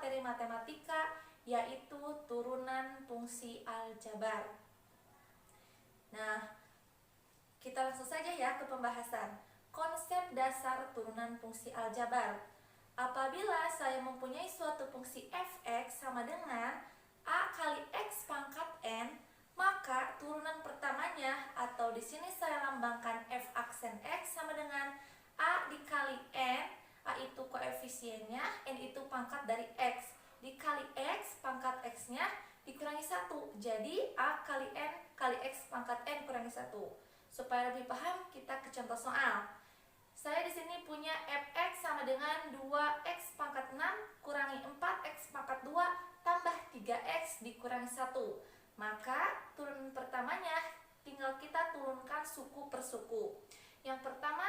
materi matematika, yaitu turunan fungsi aljabar. Nah, kita langsung saja ya ke pembahasan. Konsep dasar turunan fungsi aljabar. Apabila saya mempunyai suatu fungsi f(x) sama dengan a kali x pangkat n, maka turunan pertamanya atau di sini saya lambangkan f aksen x sama dengan a dikali n. A itu koefisiennya, n itu pangkat dari x, dikali x pangkat x-nya dikurangi 1. Jadi a kali n kali x pangkat n kurangi 1. Supaya lebih paham, kita ke contoh soal. Saya di sini punya fx sama dengan 2x pangkat 6 kurangi 4x pangkat 2 tambah 3x dikurangi 1. Maka turunan pertamanya tinggal kita turunkan suku per suku. Yang pertama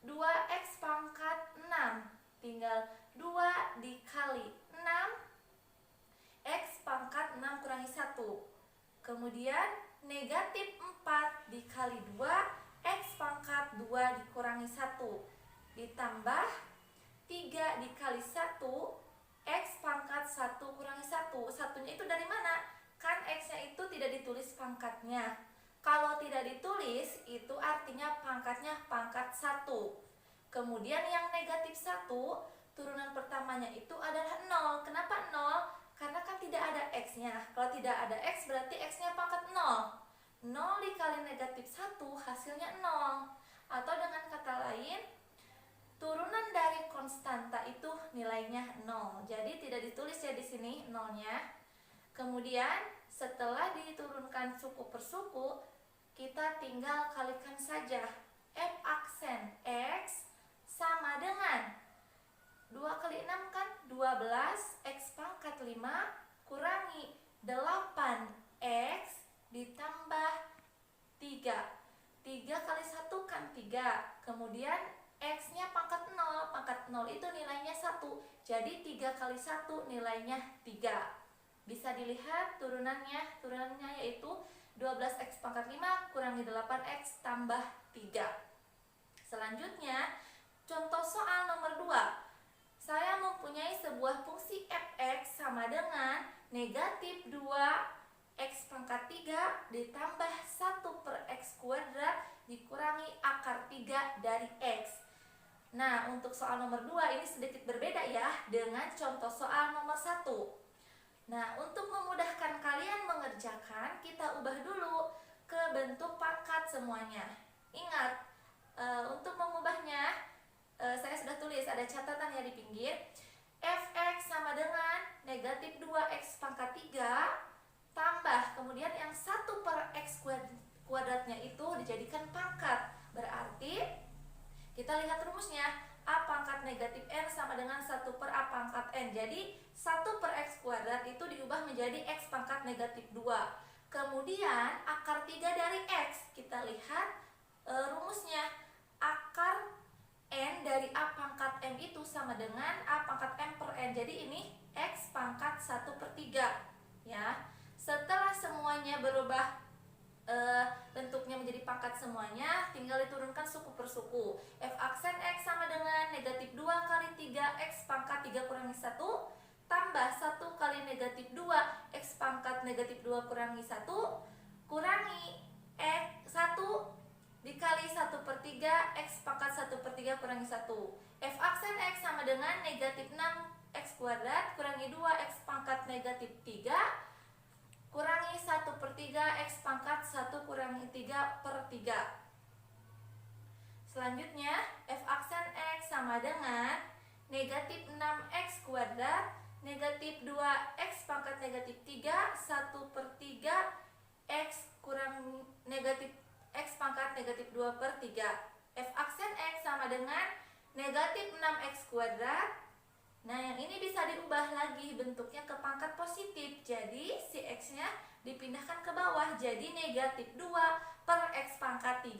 2x pangkat 6, tinggal 2 dikali 6 x pangkat 6 kurangi 1. Kemudian negatif 4 dikali 2 x pangkat 2 dikurangi 1 ditambah 3 dikali 1 x pangkat 1 kurangi 1. Satunya itu dari mana? Kan x-nya itu tidak ditulis pangkatnya. Kalau tidak ditulis itu artinya pangkatnya pangkat 1. Kemudian yang negatif 1, turunan pertamanya itu adalah 0. Kenapa 0? Karena kan tidak ada x-nya. Kalau tidak ada x berarti x-nya pangkat 0. 0 dikali negatif 1 hasilnya 0. Atau dengan kata lain, turunan dari konstanta itu nilainya 0. Jadi tidak ditulis ya di sini 0-nya. Kemudian setelah diturunkan suku per suku, kita tinggal kalikan saja. F aksen x sama dengan 2 kali 6 kan 12, x pangkat 5 kurangi 8x ditambah 3. 3 kali 1 kan 3. Kemudian x-nya pangkat 0. Pangkat 0 itu nilainya 1. Jadi 3 kali 1 nilainya 3. Bisa dilihat turunannya yaitu 12x pangkat 5 kurangi 8x tambah 3. Selanjutnya, contoh soal nomor 2. Saya mempunyai sebuah fungsi fx sama dengan negatif 2x pangkat 3 ditambah 1 per x kuadrat dikurangi akar 3 dari x. Nah, untuk soal nomor 2 ini sedikit berbeda ya dengan contoh soal nomor 1. Nah, untuk memudahkan kalian mengerjakan, kita ubah dulu ke bentuk pangkat semuanya. Ingat, untuk mengubahnya, saya sudah tulis, ada catatan ya di pinggir. Fx sama dengan negatif 2x pangkat 3 tambah, kemudian yang 1 per x kuadratnya itu dijadikan pangkat. Berarti, kita lihat rumusnya. A pangkat negatif n sama dengan 1 per A pangkat n. Jadi 1 per x kuadrat itu diubah menjadi x pangkat negatif 2. Kemudian akar 3 dari x. Kita lihat rumusnya. Akar n dari A pangkat m itu sama dengan A pangkat m per n. Jadi ini x pangkat 1 per 3. Ya. Setelah semuanya berubah bentuknya menjadi pangkat semuanya, tinggal diturunkan suku per suku. F aksen x sama dengan negatif 2 kali 3x pangkat 3 kurangi 1 tambah 1 kali negatif 2 x pangkat negatif 2 kurangi 1 kurangi x 1 dikali 1 per 3 x pangkat 1 per 3 kurangi 1. F aksen x sama dengan negatif 6x kuadrat kurangi 2 x pangkat negatif 3 kurangi 1 per 3 x pangkat 1 kurangi 3 per 3. Selanjutnya, f aksen x sama dengan negatif 6x kuadrat negatif 2x pangkat negatif 3 1 per 3 x kurangi negatif x pangkat negatif 2 per 3. F aksen x sama dengan negatif 6x kuadrat. Nah, yang ini bisa diubah lagi bentuknya ke pangkat positif. Jadi, si x-nya dipindahkan ke bawah jadi negatif 2 per x pangkat 3.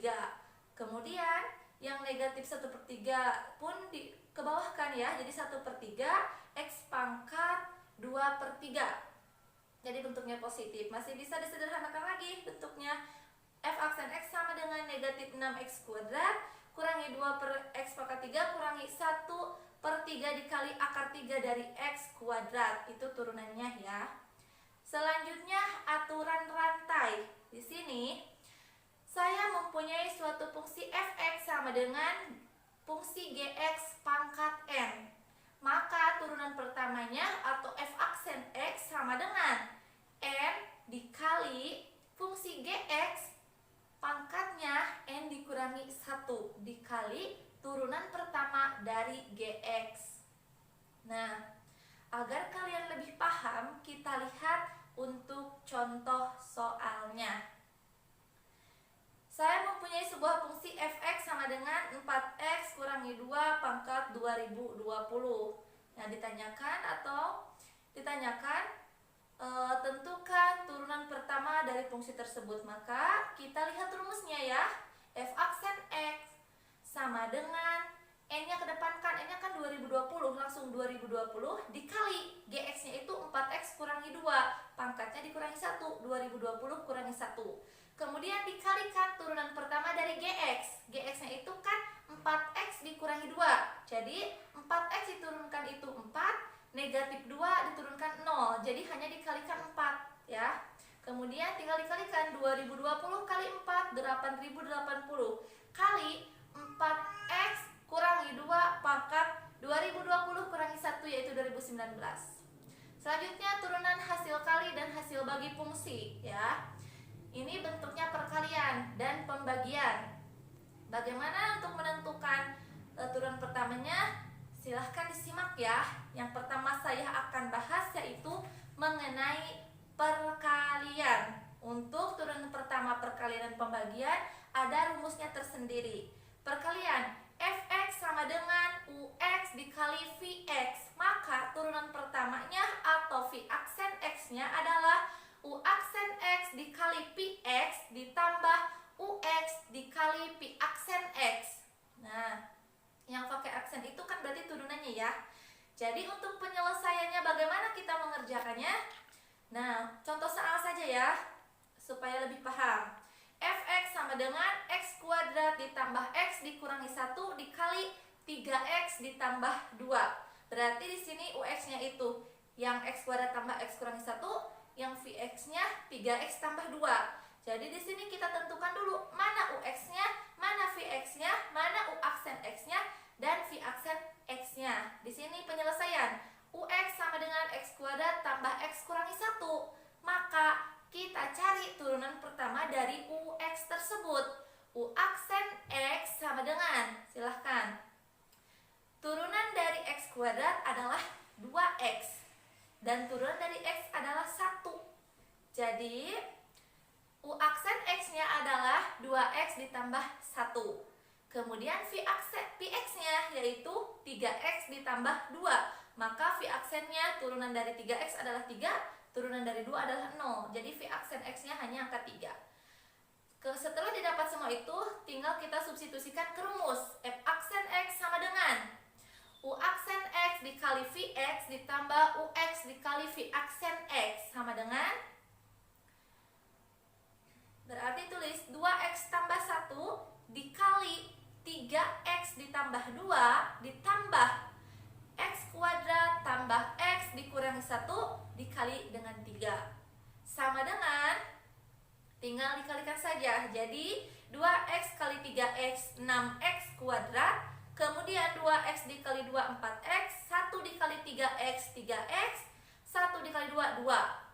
Kemudian, yang negatif 1 per 3 pun dikebawahkan ya. Jadi, 1 per 3 x pangkat 2 per 3. Jadi, bentuknya positif. Masih bisa disederhanakan lagi bentuknya. F aksen x sama dengan negatif 6x kuadrat kurangi 2 per x pangkat 3 kurangi 1 per 3 dikali akar 3 dari X kuadrat. Itu turunannya ya. Selanjutnya aturan rantai. Di sini saya mempunyai suatu fungsi fx sama dengan fungsi gx pangkat n. Maka turunan pertamanya atau f aksen x sama dengan n dikali fungsi gx pangkatnya n dikurangi 1 dikali turunan pertama dari gx. Nah, agar kalian lebih paham, kita lihat untuk contoh soalnya. Saya mempunyai sebuah fungsi fx sama dengan 4x kurangi 2 pangkat 2020. Nah, ditanyakan tentukan turunan pertama dari fungsi tersebut. Maka kita lihat rumusnya ya. F aksen x sama dengan n-nya kedepankan, n-nya kan 2020, langsung 2020 dikali gx-nya itu 4x kurangi 2, pangkatnya dikurangi 1, 2020 kurangi 1. Kemudian dikalikan turunan pertama dari gx. Gx-nya itu kan 4x dikurangi 2. Jadi 4x diturunkan itu 4, negatif 2 diturunkan 0. Jadi hanya dikalikan 4 ya. Kemudian tinggal dikalikan 2020 kali 4, 8080 kali 4x kurangi 2 pangkat 2020 kurangi 1 yaitu 2019. Selanjutnya turunan hasil kali dan hasil bagi fungsi ya. Ini bentuknya perkalian dan pembagian. Bagaimana untuk menentukan turunan pertamanya? Silahkan disimak ya. Yang pertama saya akan bahas yaitu mengenai perkalian. Untuk turunan pertama perkalian dan pembagian ada rumusnya tersendiri. Perkalian fx sama dengan ux dikali vx. Maka turunan pertamanya atau v aksen x-nya adalah u aksen x dikali px ditambah ux dikali p aksen x. Nah, yang pakai aksen itu kan berarti turunannya ya. Jadi untuk penyelesaiannya bagaimana kita mengerjakannya? Nah, contoh soal saja ya, supaya lebih paham. Fx sama dengan x kuadrat ditambah x dikurangi 1 dikali 3x ditambah 2. Berarti di sini ux-nya itu yang x kuadrat tambah x kurangi 1, yang Vx-nya 3x tambah 2. Jadi di sini kita tentukan dulu mana Ux-nya, mana Vx-nya, mana U aksen X-nya, dan V aksen X-nya. Di sini penyelesaian. Ux sama dengan x kuadrat tambah x kurangi 1. Maka kita cari turunan pertama dari Ux tersebut. U aksen X sama dengan, silahkan. Turunan dari x kuadrat adalah 2x. Dan turunan dari x adalah 1. Jadi U aksen x-nya adalah 2x ditambah 1. Kemudian Px-nya yaitu 3x ditambah 2. Maka V aksennya turunan dari 3x adalah 3, turunan dari 2 adalah 0. Jadi V aksen x-nya hanya angka 3. Setelah didapat semua itu, tinggal kita substitusikan ke rumus. F aksen x sama dengan U aksen x dikali Vx ditambah Ux dikali V aksen x sama dengan, berarti tulis 2x tambah 1 dikali 3x ditambah 2 ditambah x kuadrat tambah x dikurangi 1 dikali dengan 3 sama dengan, tinggal dikalikan saja. Jadi 2x kali 3x 6x kuadrat, kemudian 2x dikali 2 4x, 1 dikali 3x 3x, 1 dikali 2 2.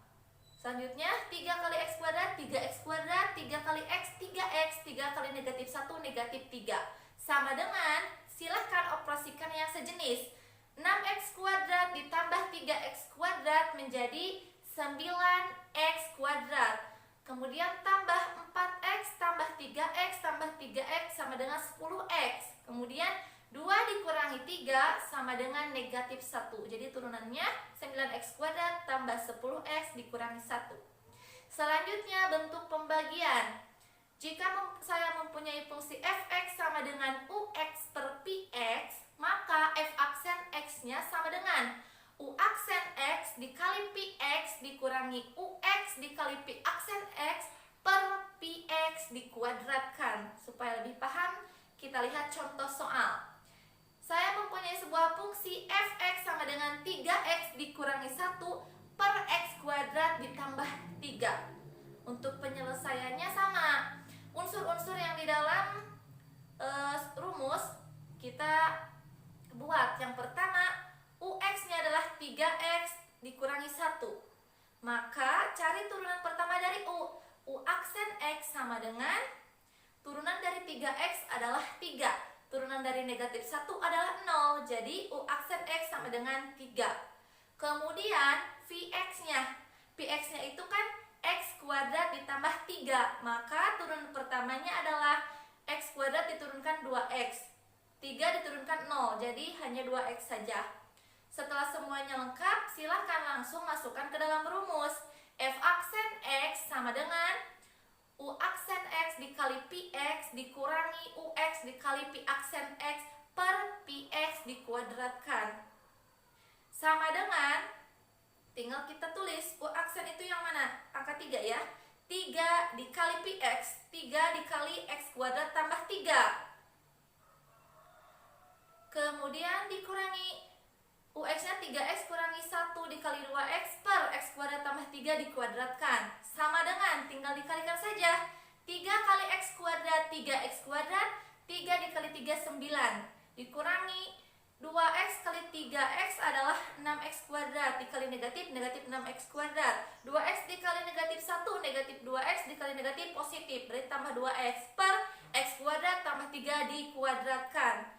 Selanjutnya 3 kali x kuadrat 3x kuadrat, 3 kali x 3x, 3 kali negatif 1 negatif 3 sama dengan, silahkan operasikan yang sejenis. 6x kuadrat ditambah 3x kuadrat menjadi 9x kuadrat. Kemudian tambah 4x tambah 3x tambah 3x sama dengan 10x. Kemudian 2 dikurangi 3 sama dengan negatif 1. Jadi turunannya 9x kuadrat tambah 10x dikurangi 1. Selanjutnya bentuk pembagian. Jika saya mempunyai fungsi fx sama dengan ux per px, maka f aksen x-nya sama dengan u aksen x dikali px dikurangi ux dikali p aksen x per px dikuadratkan. Supaya lebih paham, kita lihat contoh soal. Saya mempunyai sebuah fungsi fx sama dengan 3x dikurangi 1 per x kuadrat ditambah 3. Untuk penyelesaiannya sama. Unsur-unsur yang di dalam rumus kita buat. Yang pertama, ux-nya adalah 3x dikurangi 1. Maka cari turunan pertama dari u. U aksen x sama dengan turunan dari 3x adalah 3. Turunan dari negatif 1 adalah 0. Jadi u aksen x sama dengan 3. Kemudian Vx-nya. Vx-nya itu kan x kuadrat ditambah 3. Maka turunan pertamanya adalah x kuadrat diturunkan 2x. 3 diturunkan 0. Jadi hanya 2x saja. Setelah semuanya lengkap, silakan langsung masukkan ke dalam rumus. F aksen x sama dengan U aksen x dikali Px dikurangi Ux dikali P aksen x per Px dikuadratkan. Sama dengan, tinggal kita tulis U aksen itu yang mana? Angka 3 ya. 3 dikali Px, 3 dikali x kuadrat tambah 3. Kemudian dikurangi Ux-nya 3x kurangi 1 dikali 2x per x kuadrat tambah 3 dikuadratkan. Sama dengan, tinggal dikalikan saja. 3 kali x kuadrat, 3x kuadrat, 3 dikali 3, 9. Dikurangi 2x kali 3x adalah 6x kuadrat. Dikali negatif, negatif 6x kuadrat. 2x dikali negatif 1, negatif 2x dikali negatif positif. Berarti tambah 2x per x kuadrat tambah 3 dikuadratkan.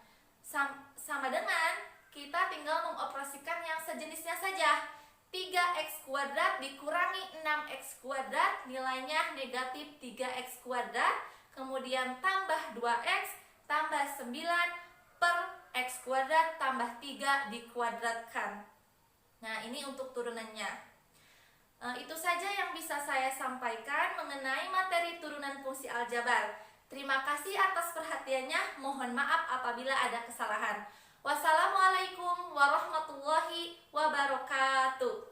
Sama dengan, kita tinggal mengoperasikan yang sejenisnya saja. 3x kuadrat dikurangi 6x kuadrat, nilainya negatif 3x kuadrat. Kemudian tambah 2x tambah 9 per x kuadrat tambah 3 dikuadratkan. Nah, ini untuk turunannya. Itu saja yang bisa saya sampaikan mengenai materi turunan fungsi aljabar. Terima kasih atas perhatiannya. Mohon maaf apabila ada kesalahan. Wassalamualaikum warahmatullahi wabarakatuh.